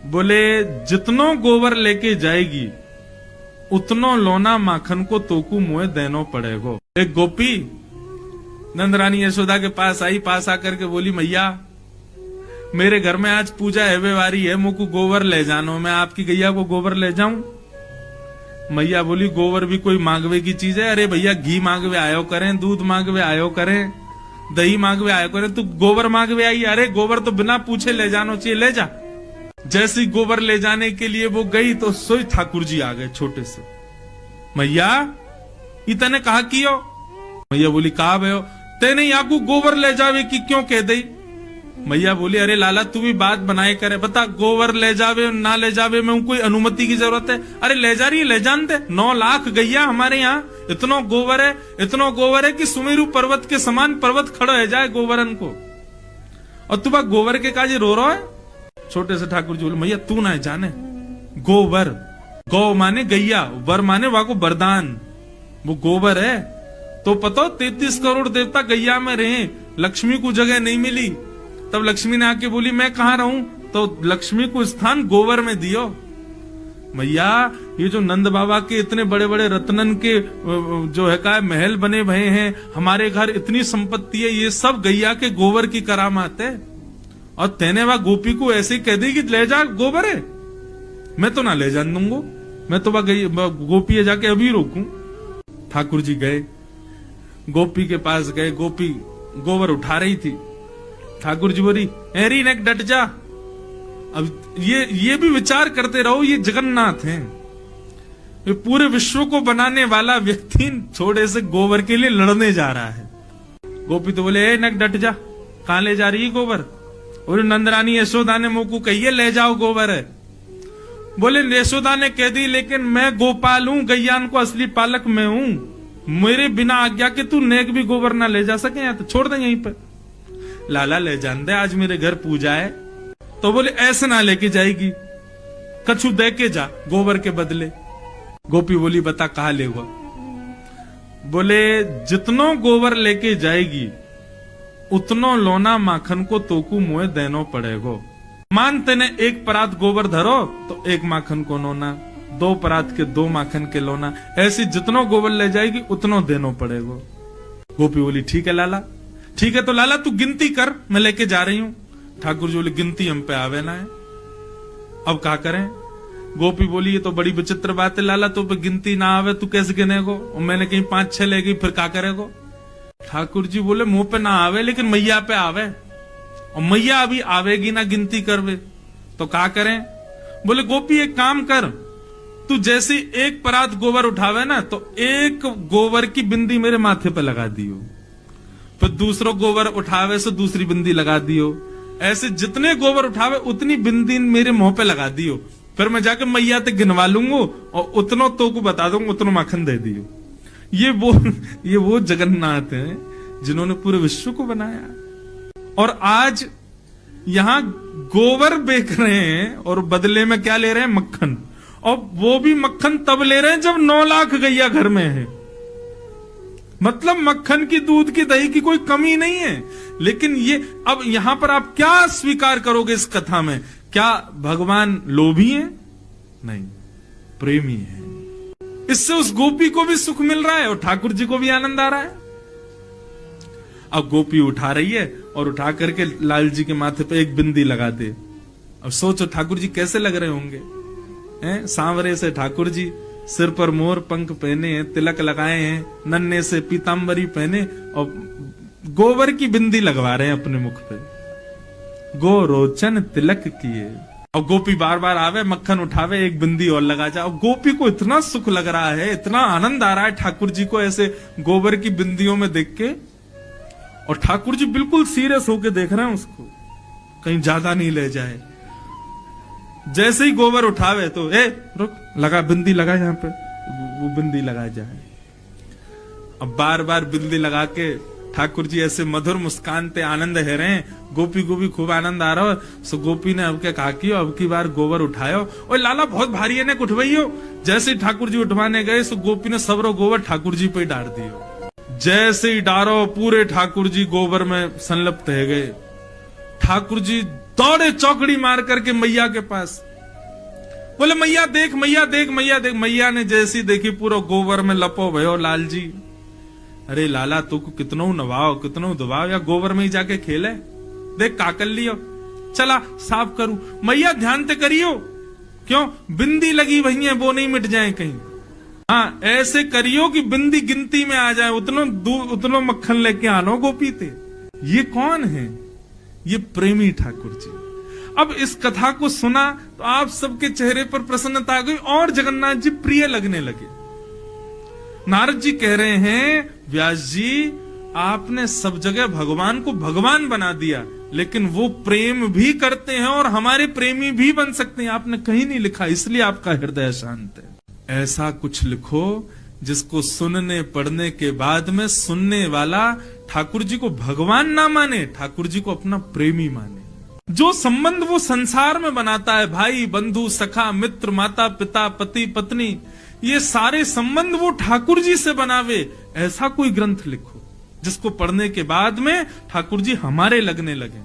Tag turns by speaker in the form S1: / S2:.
S1: बोले जितनो गोबर लेके जाएगी उतनो लोना माखन को तोकू मुए देनो पड़ेगो। एक गोपी नंद रानी यशोदा के पास आई, पास आकर के बोली मैया मेरे घर में आज पूजा एवेवारी है, मुझको गोबर ले जानो, मैं आपकी गैया को गोबर ले जाऊं। मैया बोली गोबर भी कोई मांगवे की चीज है? अरे भैया घी मांगवे आयो करें, दूध मांगवे आयो करें, दही मांगवे आयो करें, तू गोबर मांगवे आई? अरे गोबर तो बिना पूछे ले जानो चाहिए, ले जा। जैसी गोबर ले जाने के लिए वो गई तो सोई ठाकुर जी आ गए छोटे से। मैया इतने कहा कियो? मैया बोली कहा भयो तेने याकू गोबर ले जावे की क्यों कह दई? मैया बोली अरे लाला तू भी बात बनाए करे, बता गोबर ले जावे ना ले जावे में कोई अनुमति की जरूरत है? अरे ले जा रही है, ले जानते 9 लाख गैया हमारे यहाँ, इतना गोबर है कि सुमेरु पर्वत के समान पर्वत खड़ा है जाए गोबरन को, और तू बात गोबर के काजे रो रहा है? छोटे से ठाकुर जी बोले मैया तू ना जाने, गोबर गौ माने गैया, वर माने वहां को वरदान, वो गोबर है तो पता 33 करोड़ देवता गैया में रहे, लक्ष्मी को जगह नहीं मिली, तब लक्ष्मी ने आके बोली मैं कहां रहूं, तो लक्ष्मी को स्थान गोबर में दियो। मैया ये जो नंद बाबा के इतने बड़े बड़े रत्नन के जो है का महल बने भये हैं, हमारे घर इतनी संपत्ति है, ये सब गैया के गोबर की करामात है, और तेने वह गोपी को ऐसे कह दी कि ले जा गोबर है? मैं तो ना ले जान दूंगा, मैं तो वह गोपी है जाके अभी रोकूं। ठाकुर जी गए, गोपी के पास गए, गोपी गोबर उठा रही थी। ठाकुर जी बोली एरी नेक डट जा। अब ये भी विचार करते रहो, ये जगन्नाथ हैं, ये पूरे विश्व को बनाने वाला व्यक्ति थोड़े से गोबर के लिए लड़ने जा रहा है। गोपी तो बोले ए नेक डट जा, कहां ले जा रही है गोबर? और नंदरानी यशोदा ने मुंह को कहिए ले जाओ गोबर है। बोले यशोदा ने कह दी लेकिन मैं गोपाल हूं, गैयान को असली पालक मैं हूं, मेरे बिना आज्ञा के तू नेक भी गोबर ना ले जा सके, या तो छोड़ दे यहीं पर। लाला ले जान दे, आज मेरे घर पूजा है। तो बोले ऐसे ना लेके जाएगी, कछु दे के जा गोबर के बदले। गोपी बोली बता कहा ले हुआ? बोले जितनो गोबर लेके जाएगी उतनो लोना माखन को तोकू मुए देनो पड़ेगो। मान तेने 1 परात गोबर धरो तो 1 माखन को लोना, 2 परात के 2 माखन के लोना, ऐसी जितनो गोबर ले जाएगी उतनो देनो पड़ेगो। गोपी बोली ठीक है लाला, ठीक है तो लाला तू गिनती कर, मैं लेके जा रही हूं। ठाकुर जी बोले गिनती हम पे आवे ना है, अब क्या करें? गोपी बोली ये तो बड़ी विचित्र बात है लाला, तो पे गिनती ना आवे तू कैसे गिनेगो? और मैंने कहीं 5-6 ले गई फिर क्या करेगो? ठाकुर जी बोले मुंह पे ना आवे लेकिन मैया पे आवे, और मैया अभी आवेगी ना गिनती करवे, तो क्या करें? बोले गोपी एक काम कर, तू जैसी 1 परात गोबर उठावे ना तो 1 गोबर की बिंदी मेरे माथे पे लगा दियो, फिर दूसरो गोबर उठावे से दूसरी बिंदी लगा दियो, ऐसे जितने गोबर उठावे उतनी बिंदी मेरे मुंह पे लगा दियो, फिर मैं जाके मैया ते गिनवा लूंगा और उतनो तो को बता दूंगा, उतनो माखन दे दियो। ये वो जगन्नाथ हैं जिन्होंने पूरे विश्व को बनाया, और आज यहां गोबर बेच रहे हैं और बदले में क्या ले रहे हैं? मक्खन, और वो भी मक्खन तब ले रहे हैं जब 9 लाख गैया घर में है। मतलब मक्खन की, दूध की, दही की कोई कमी नहीं है। लेकिन ये अब यहां पर आप क्या स्वीकार करोगे इस कथा में? क्या भगवान लोभी है? नहीं, प्रेमी है। इससे उस गोपी को भी सुख मिल रहा है और ठाकुर जी को भी आनंद आ रहा है। अब गोपी उठा रही है और उठा करके लाल जी के माथे पे 1 बिंदी लगा दे। अब सोचो ठाकुर जी कैसे लग रहे होंगे, हैं? सांवरे से ठाकुर जी, सिर पर मोर पंख पहने हैं, तिलक लगाए हैं, नन्हे से पीतांबरी पहने और गोबर की बिंदी लगवा रहे हैं अपने मुख पे, गो रोचन तिलक किए। और गोपी बार बार आवे, मक्खन उठावे, 1 बिंदी और लगा जा। और गोपी को इतना सुख लग रहा है, इतना आनंद आ रहा है ठाकुर जी को ऐसे गोबर की बिंदियों में देख के, और ठाकुर जी बिल्कुल सीरियस होके देख रहे हैं उसको, कहीं ज्यादा नहीं ले जाए। जैसे ही गोबर उठावे तो रुक, लगा बिंदी लगा यहाँ पे, वो बिंदी लगा जाए। अब बार बार बिंदी लगा के ठाकुर जी ऐसे मधुर मुस्कान पे आनंद है रहे हैं। गोपी को भी खूब आनंद आ रहा है। सो गोपी ने अब क्या कहा कि अब की बार गोबर उठायो, और लाला बहुत भारी है ने उठवाइयो। जैसे ही ठाकुर जी उठवाने गए सो गोपी ने सबरो गोबर ठाकुर जी पे डाल दियो। जैसे ही डारो पूरे ठाकुर जी गोबर में संलप्त है गए। ठाकुर जी दौड़े चौकड़ी मार करके मैया के पास, बोले मैया देख, मैया देख, मैया देख। मैया ने जैसी देखी पूरा गोबर में लपो भयो लाल जी। अरे लाला तू को कितनो नवाओ कितनो दबाओ, या गोबर में ही जाके खेले, देख काकल लियो, चला साफ करूं। मैया ध्यान ते करियो, क्यों बिंदी लगी वही है वो नहीं मिट जाए कहीं। हाँ ऐसे करियो कि बिंदी गिनती में आ जाए, उतनो मक्खन लेके आनो गोपी ते। ये कौन है? ये प्रेमी ठाकुर जी। अब इस कथा को सुना तो आप सबके चेहरे पर प्रसन्नता आ गई और जगन्नाथ जी प्रिय लगने लगे। नारद जी कह रहे हैं व्यास जी आपने सब जगह भगवान को भगवान बना दिया, लेकिन वो प्रेम भी करते हैं और हमारे प्रेमी भी बन सकते हैं। आपने कहीं नहीं लिखा, इसलिए आपका हृदय शांत है। ऐसा कुछ लिखो जिसको सुनने पढ़ने के बाद में सुनने वाला ठाकुर जी को भगवान ना माने, ठाकुर जी को अपना प्रेमी माने। जो संबंध वो संसार में बनाता है, भाई बंधु सखा मित्र माता पिता पति पत्नी, ये सारे संबंध वो ठाकुर जी से बनावे। ऐसा कोई ग्रंथ लिखो जिसको पढ़ने के बाद में ठाकुर जी हमारे लगने लगे।